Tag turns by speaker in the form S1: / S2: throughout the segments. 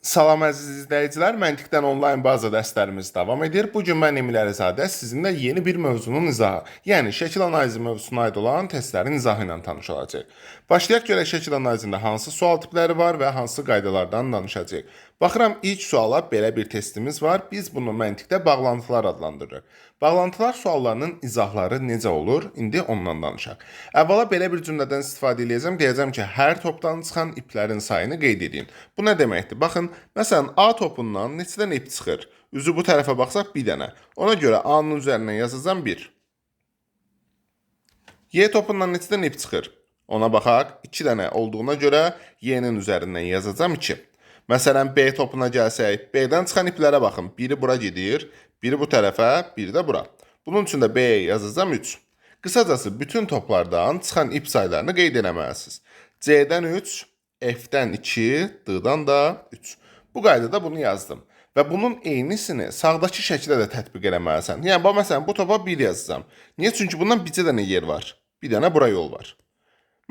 S1: Salam əziz izləyicilər, Məntiqdən onlayn baza dərslərimiz davam edir. Bu gün mən Emil Əlizadə sizinlə yeni bir mövzunun izahı, yəni şəkil analizi mövzusuna aid olan testlərin izahı ilə tanış olacağıq. Başlayaq görək şəkil analizində hansı sual tipləri var və hansı qaydalardan danışacağıq. Baxıram ilk suala belə bir testimiz var. Biz bunu məntiqdə bağlantılar adlandırırıq. Bağlantılar suallarının izahları necə olur? İndi ondan danışaq. Əvvəla belə bir cümlədən istifadə edəcəm. Deyəcəm ki, hər topdan çıxan iplərin sayını qeyd edin. Bu nə deməkdir? Baxın, məsələn, A topundan neçə dənə ip çıxır? Üzü bu tərəfə baxsaq bir dənə. Ona görə A-nın üzərindən yazacağam 1. Y topundan neçə dənə ip çıxır? Ona baxaq, 2 dənə olduğuna görə Y-nin üzərindən yazacağam 2. Məsələn, B topuna gəlsək, B-dən çıxan iplərə baxın. Biri bura gedir, biri bu tərəfə, biri də bura. Bunun üçün də B-yə yazacağam 3. Qısacası, bütün toplardan çıxan ip saylarını qeyd eləməlisiniz. C-dən 3, F-dən 2, D-dan da 3. Bu qaydada bunu yazdım. Və bunun eynisini sağdakı şəkildə də tətbiq eləməlisən. Yəni, məsələn, bu topa 1 yazacağam. Niyə? Çünki bundan bircə dənə yer var. Bir dənə bura yol var.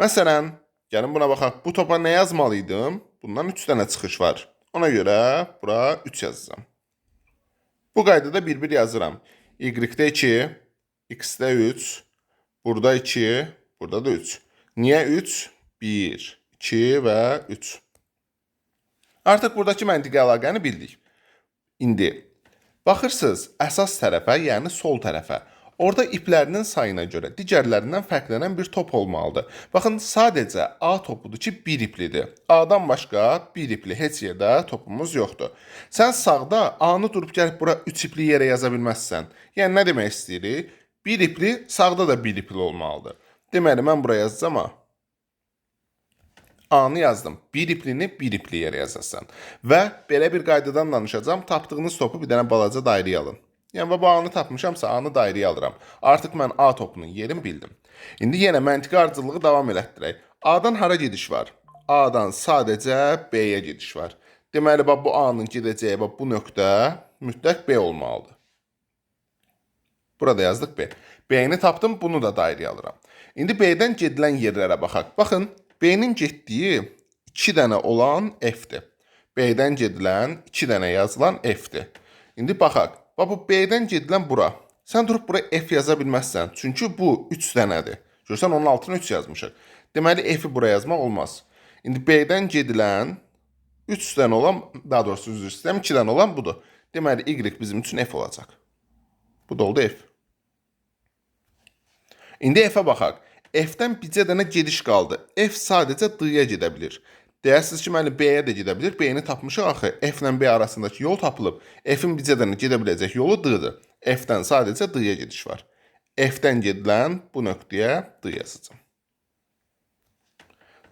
S1: Məsələn, gəlin buna baxaq. Bu topa nə yazmalıydım? Bundan 3 dənə çıxış var. Ona görə bura 3 yazacağam. Bu qaydada bir-bir yazıram. Y-də 2, X-də 3, burada 2, burada da 3. Niyə 3? 1, 2 və 3. Artıq buradakı məntiqi əlaqəni bildik. İndi baxırsınız əsas tərəfə, yəni sol tərəfə. Orada iplərinin sayına görə digərlərindən fərqlənən bir top olmalıdır. Baxın, sadəcə A topudur ki, bir iplidir. A-dan başqa bir ipli heç yerdə topumuz yoxdur. Sən sağda A-nı durub gəlib bura 3 ipli yerə yaza bilməzsən. Yəni, nə demək istəyirik? Bir ipli, sağda da bir ipli olmalıdır. Deməli, mən bura yazacağım A. A-nı yazdım. Bir iplini bir ipli yerə yazasan. Və belə bir qaydadan danışacağım. Tapdığınız topu bir dənə balaca dairəyə alın. Yəni, bu A-nı tapmışamsa A-nı dairəyə alıram. Artıq mən A topunun yerini bildim. İndi yenə məntiqi ardıcıllığı davam elətdirək. A-dan hara gediş var? A-dan sadəcə B-yə gediş var. Deməli, bu A-nın gedəcəyi bu nöqtə mütləq B olmalıdır. Burada yazdıq B. B-ni tapdım, bunu da dairəyə alıram. İndi B-dən gedilən yerlərə baxaq. Baxın, B-nin getdiyi 2 dənə olan F-dir. B-dən gedilən 2 dənə yazılan F-dir. İndi baxaq. Bu B-dən gedilən bura. Sən durub bura F yaza bilməzsən. Çünki bu 3 dənədir. Görürsən, onun altına 3 yazmışıq. Deməli, F-i bura yazmaq olmaz. İndi B-dən gedilən 3 dənə olan, daha doğrusu üzr istəyirəm, 2 dənə olan budur. Deməli, Y bizim üçün F olacaq. Bu da oldu F. İndi F-ə baxaq. F-dən bircə dənə gediş qaldı. F sadəcə D-yə gedə bilir. Deyirsiniz ki, B-yə də gedə bilir. B-ni tapmışıq axı. F ilə B arasındakı yol tapılıb. F-in bircə dənə gedə biləcək yolu D-dir. F-dən sadəcə D-yə gediş var. F-dən gedilən bu nöqtəyə D yazacağım.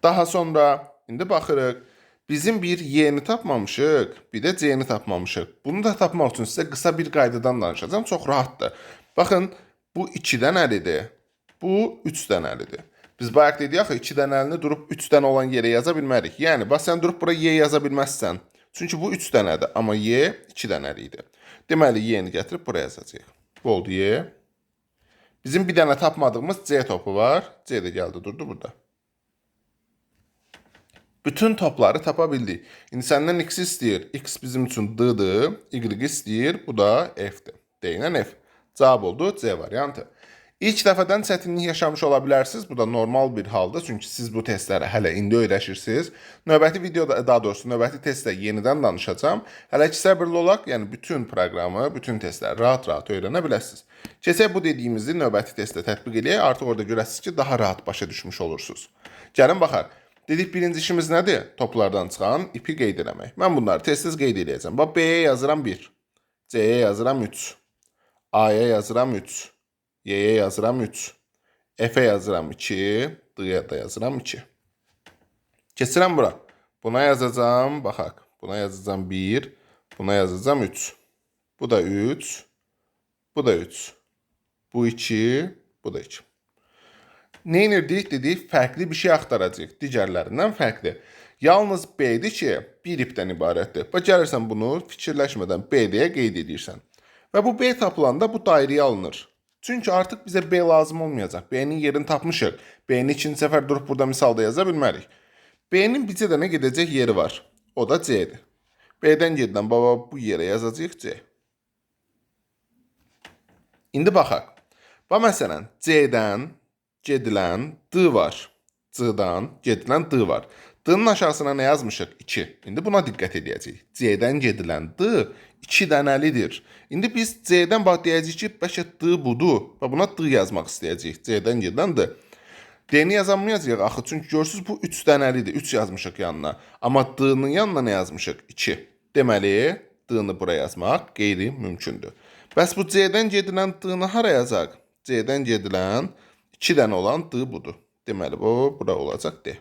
S1: Daha sonra, indi baxırıq. Bizim bir Y-ni tapmamışıq, bir də C-ni tapmamışıq. Bunu da tapmaq üçün sizə qısa bir qaydadan danışacağım. Çox rahatdır. Baxın, bu 2 dənəlidir. Bu 3 dənəlidir. Biz bayaq dedik axı 2 dənəlini durub 3 dənə olan yerə yaza bilmərik. Yəni, sən durub bura Y yaza bilməzsən. Çünki bu 3 dənədir, amma Y 2 dənəli idi. Deməli, Y-ni gətirib buraya yazacağıq. Bu oldu Y. Bizim bir dənə tapmadığımız C topu var. C də gəldi, durdu burada. Bütün topları tapa bildik. İndi səndən X istəyir. X bizim üçün D-dir. Y istəyir. Bu da F-dir. Deyilən F. Cavab oldu C variantı. İlk dəfədən çətinlik yaşamış ola bilərsiniz. Bu da normal bir haldır. Çünki siz bu testləri hələ indi öyrəşirsiniz. Növbəti videoda, daha doğrusu növbəti testdə yenidən danışacağım. Hələ ki səbirli olaq, yəni bütün proqramı, bütün testləri rahat-rahat öyrənə biləsiniz. Keçək bu dediyimizi növbəti testdə tətbiq edək. Artıq orada görəsiniz ki, daha rahat başa düşmüş olursunuz. Gəlin baxaq. Dedik, birinci işimiz nədir? Toplardan çıxan ipi qeyd eləmək. Mən bunları tez-tez qeyd edəcəm. B-yə yazıram 1, C-yə yazıram 3, A-ya yazıram 3, Y-yə yazıram 3, F-ə yazıram 2, D-yə də yazıram 2. Keçirəm bura. Buna yazacağım, baxaq. Buna yazacağım 1, buna yazacağım 3. Bu da 3, bu da 3. Bu 2, bu da 2. Nə edirdik? Dedik, fərqli bir şey axtaracaq. Digərlərindən fərqli. Yalnız B-dir ki, bir ipdən ibarətdir. Gəlirsən bunu fikirləşmədən B-dəyə qeyd edirsən. Və bu B tapılanda bu dairəyə alınır. Çünki artıq bizə B lazım olmayacaq. B-nin yerini tapmışıq. B-ni ikinci səfər durub burada misalda yaza bilmərik. B-nin bircə dənə gedəcək yeri var. O da C-dir. B-dən gedilən baba bu yerə yazacağıq C. İndi baxaq. Bax məsələn, C-dən gedilən D var. C-dan gedilən D var. D-nın aşağısına nə yazmışıq? 2. İndi buna diqqət edəcəyik. C-dən gedilən D 2 dənəlidir. İndi biz C-dən bax deyəcəyik ki, bəlkə D budur. Bax buna D yazmaq istəyəcəyik. C-dən gedilən D. D-ni yazamayacağıq axı, çünki görürsüz bu 3 dənəlidir. 3 yazmışıq yanına. Amma D-nın yanına nə yazmışıq? 2. Deməli, D-ni bura yazmaq qeyri-mümkündür. Bəs bu C-dən gedilən D-ni hara yazaq? C-dən gedilən 2 dənə olan D budur. Deməli, bu bura olacaq D.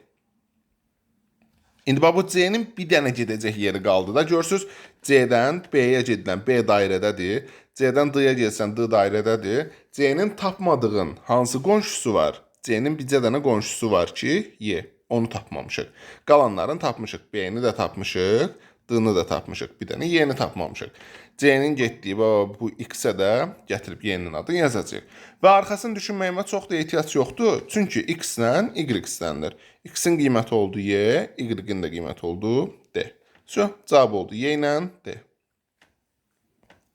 S1: İndi bax bu C-nin bir dənə gedəcək yeri qaldı da. Görürsüz, C-dən B-yə gedilən B dairədədir. C-dən D-yə gəlsən D dairədədir. C-nin tapmadığın hansı qonşusu var? C-nin bircə dənə qonşusu var ki, Y. Onu tapmamışıq. Qalanlarını tapmışıq. B-ni də tapmışıq. D-ni də tapmışıq. Bir dənə Y-ni tapmamışıq. C-nin getdiyi bu X-ə də gətirib Y-nin adını yazacağıq. Və arxasını düşünməyimə çox da ehtiyac yoxdur. Çünki X-lə Y istənilir. X-in qiyməti oldu Y, Y-in də qiyməti oldu D. Cavab oldu Y ilə D.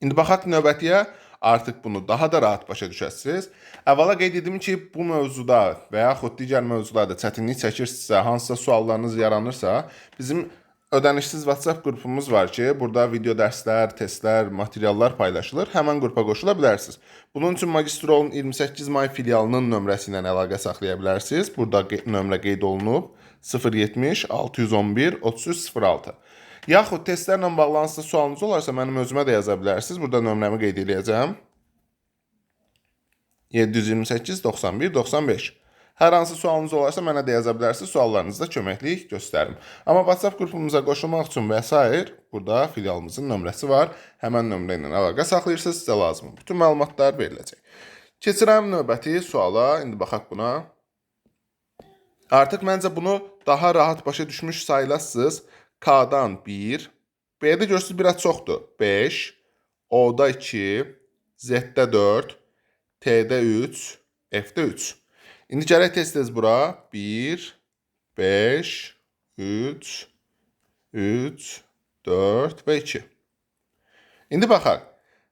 S1: İndi baxaq növbətiyə. Artıq bunu daha da rahat başa düşəsiniz. Əvvəla qeyd edim ki, bu mövzuda və yaxud digər mövzularda çətinlik çəkirsinizsə, hansısa suallarınız yaranırsa, bizim ödənişsiz WhatsApp qrupumuz var ki, burada video dərslər, testlər, materiallar paylaşılır. Həmən qrupa qoşula bilərsiniz. Bunun üçün Magistrolun 28 may filialının nömrəsi ilə əlaqə saxlaya bilərsiniz. Burada nömrə qeyd olunub 070 611 3306. Yaxud testlərlə bağlı hansısa sualınız olarsa, mənim özümə də yaza bilərsiniz. Burada nömrəmi qeyd edəcəm. 728 91 95. Hər hansı sualınız olarsa, mənə də yaza bilərsiniz. Suallarınızda köməklik göstərim. Amma WhatsApp qrupumuza qoşulmaq üçün və s. burada filialımızın nömrəsi var. Həmən nömrə ilə əlaqə saxlayırsınız, sizə lazım. Bütün məlumatlar veriləcək. Keçirəm növbəti suala. İndi baxaq buna. Artıq məncə bunu daha rahat başa düşmüş sayılasınız. K-dan 1, B-də görürsünüz biraz çoxdur. 5, O-da 2, Z-də 4, T-də 3, F-də 3. İndi gələk tez-tez bura. 1, 5, 3, 4 və 2. İndi baxaq.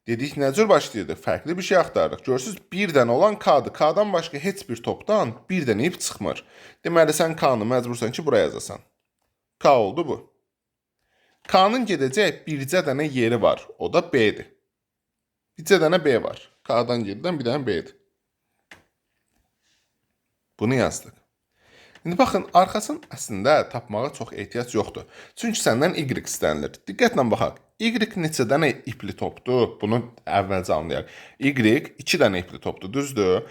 S1: Dedik nə cür başlayırdıq? Fərqli bir şey axtarırıq. Görürsünüz, bir dənə olan K-dır. K-dan başqa heç bir topdan bir dənə ip çıxmır. Deməli, sən K-nı məcbursan ki, buraya yazasan. K oldu bu. K-nın gedəcək bircə dənə yeri var. O da B-dir. Bircə dənə B var. K-dan gedilən bir dənə B-dir. Bunu yazdıq. İndi baxın, arxasını əslində tapmağa çox ehtiyac yoxdur. Çünki səndən Y istənilir. Diqqətlə baxaq. Y neçə dənə ipli topdur? Bunu əvvəlcə anlayaq. Y 2 dənə ipli topdur, düzdür?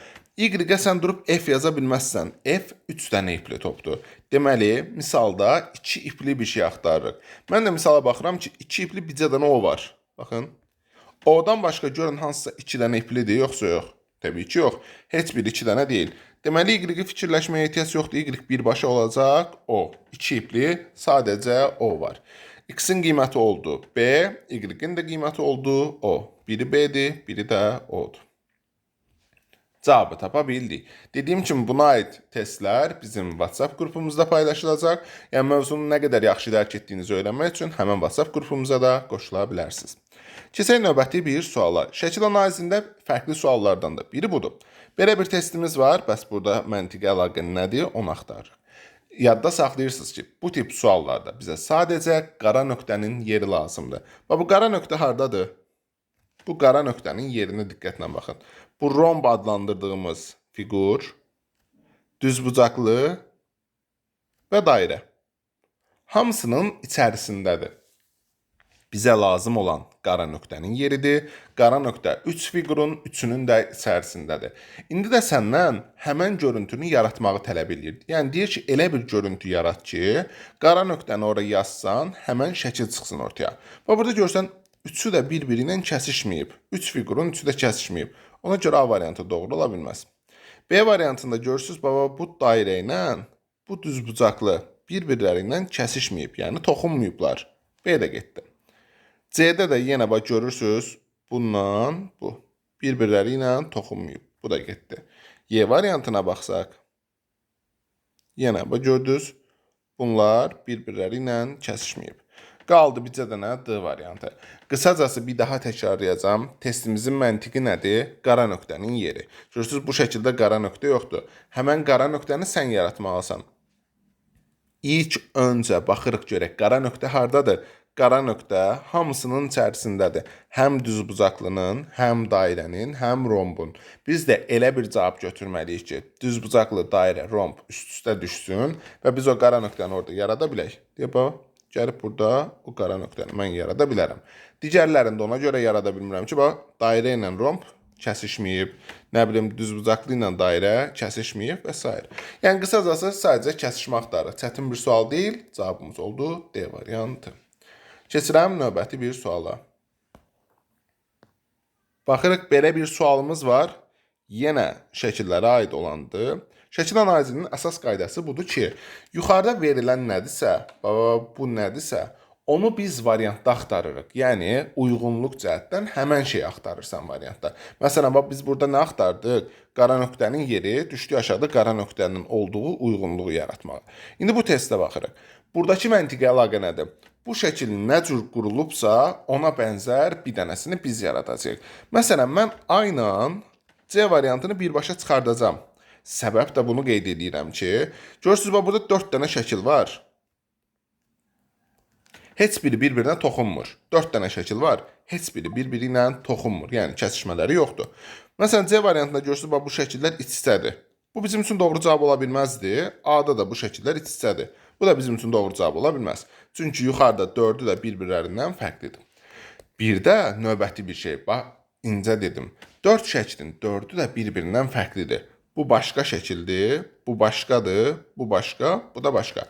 S1: Y-ə sən durub F yaza bilməzsən. F 3 dənə ipli topdur. Deməli, misalda 2 ipli bir şey axtarırıq. Mən də misala baxıram ki, 2 ipli bircə dənə O var. Baxın. O-dan başqa görün hansısa 2 dənə iplidir, yoxsa yox? Təbii ki, yox. Heç bir 2 dənə deyil. Deməli, Y-i fikirləşməyə ehtiyac yoxdur. Y birbaşa olacaq O. 2 ipli sadəcə O var. X-in qiyməti oldu B, Y-in də qiyməti oldu O. Biri B-dir, biri də O-dur. Cavabı tapa bildik. Dediyim kimi buna aid testlər bizim WhatsApp qrupumuzda paylaşılacaq. Yəni mövzunun nə qədər yaxşı dərk etdiyinizi öyrənmək üçün həmən WhatsApp qrupumuza da qoşula bilərsiniz. Keçək növbəti bir suala. Şəkil analizində fərqli suallardan da biri budur. Belə bir testimiz var. Bəs burada məntiqi əlaqə nədir? Onu axtarırıq. Yadda saxlayırsınız ki, bu tip suallarda bizə sadəcə qara nöqtənin yeri lazımdır. Bu qara nöqtə hardadır? Bu qara nöqtənin yerinə diqqətlə baxın. Bu romb adlandırdığımız fiqur, düzbucaqlı və dairə. Hamısının içərisindədir. Bizə lazım olan qara nöqtənin yeridir. Qara nöqtə 3 fiqurun 3-ünün də içərisindədir. İndi də səndən həmən görüntünü yaratmağı tələb edir. Yəni deyir ki, elə bir görüntü yarat ki, qara nöqtəni oraya yazsan, həmən şəkil çıxsın ortaya. Və burada görsən, üçü də bir-biri ilə kəsişməyib. 3 fiqurun üçü də kəsişməyib. Ona görə A variantı doğru ola bilməz. B variantında görürsünüz, bu dairə ilə bu düzbucaqlı bir-birləri ilə kəsişməyib, yəni toxunmayıblar. B də getdi. C-də də yenə görürsünüz, bundan bu bir-birləri ilə toxunmayıb. Bu da getdi. Y variantına baxsaq, yenə gördünüz, bunlar bir-birləri ilə kəsişməyib. Qaldı bircə dənə D variantı. Qısacası bir daha təkrarlayacağam. Testimizin məntiqi nədir? Qara nöqtənin yeri. Görürsünüz, bu şəkildə qara nöqtə yoxdur. Həmən qara nöqtəni sən yaratmalısan. İlk öncə baxırıq görək qara nöqtə hardadır? Qara nöqtə hamısının içərisindədir. Həm düzbucaqlının, həm dairənin, həm rombun. Biz də elə bir cavab götürməliyik ki, düzbucaqlı dairə, romb üst-üstə düşsün və biz o qara nöqtəni orada yarada bilək. Deyə bax, gəlib burada o qara nöqtəni mən yarada bilərəm. Digərlərində ona görə yarada bilmirəm ki, bax, dairə ilə romb kəsişməyib, nə bilim düzbucaqlı ilə dairə kəsişməyib və s. Yəni qısacası sadəcə kəsişmə axtarır. Çətin bir sual deyil, cavabımız oldu D variantı. Keçirəm növbəti bir suala. Baxırıq, belə bir sualımız var. Yenə şəkillərə aid olandır. Şəkil analizinin əsas qaydası budur ki, yuxarıda verilən nədirsə, bu nədirsə, onu biz variantda axtarırıq. Yəni, uyğunluq cəhətdən həmən şeyi axtarırsan variantda. Məsələn, biz burada nə axtardıq? Qara nöqtənin yeri düşdü aşağıda qara nöqtənin olduğu uyğunluğu yaratmağa. İndi bu testə baxırıq. Buradakı məntiqi əlaqə nədir? Bu şəkil nə cür qurulubsa, ona bənzər bir dənəsini biz yaradacağıq. Məsələn, mən A ilə C variantını birbaşa çıxardacağım. Səbəb də bunu qeyd edirəm ki, görürsünüz, burada 4 dənə şəkil var. Heç biri bir-birinə toxunmur. 4 dənə şəkil var, heç biri bir-biri ilə toxunmur. Yəni, kəsişmələri yoxdur. Məsələn, C variantında görürsünüz, bu şəkillər iç-içədir. Bu bizim üçün doğru cavab ola bilməzdi. A-da da bu şəkillər iç-içədir. Bu da bizim üçün doğru cavab ola bilməz. Çünki yuxarıda 4-ü də bir-birlərindən fərqlidir. Bir də növbəti bir şey, bax, incə dedim. 4 şəklin 4-ü də bir-birindən fərqlidir. Bu başqa şəkildir, bu başqadır, bu başqa, bu da başqa.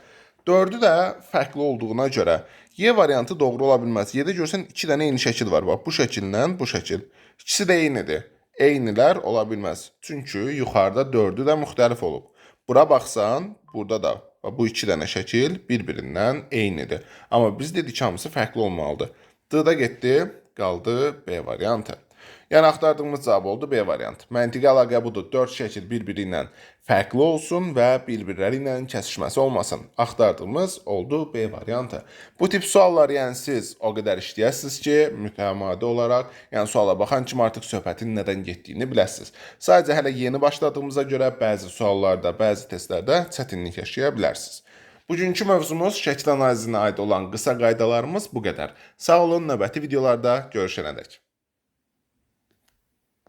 S1: 4-ü də fərqli olduğuna görə Y variantı doğru ola bilməz. Y-də görsən 2 dənə eyni şəkil var. Bax, bu şəkillə bu şəkil. İkisi də eynidir. Eynilər ola bilməz. Çünki yuxarıda 4-ü də müxtəlif olub. Bura baxsan, burada da bu 2 dənə şəkil bir-birindən eynidir. Amma biz dedik ki, hamısı fərqli olmalıdır. D-da getdi, qaldı B variantı. Yəni, axtardığımız cavab oldu B variantı. Məntiqi əlaqə budur. 4 şəkil bir-biri ilə fərqli olsun və bir-birləri ilə kəsişməsi olmasın. Axtardığımız oldu B variantı. Bu tip suallar, yəni siz o qədər işləyəsiniz ki, mütəmadi olaraq, yəni suala baxan kimi artıq söhbətin nədən getdiyini biləsiniz. Sadəcə hələ yeni başladığımıza görə bəzi suallarda, bəzi testlərdə çətinlik yaşaya bilərsiniz. Bugünkü mövzumuz şəkil analizinə aid olan qısa qaydalarımız bu qədər. Sağ olun, növbəti videolarda görüşənədək.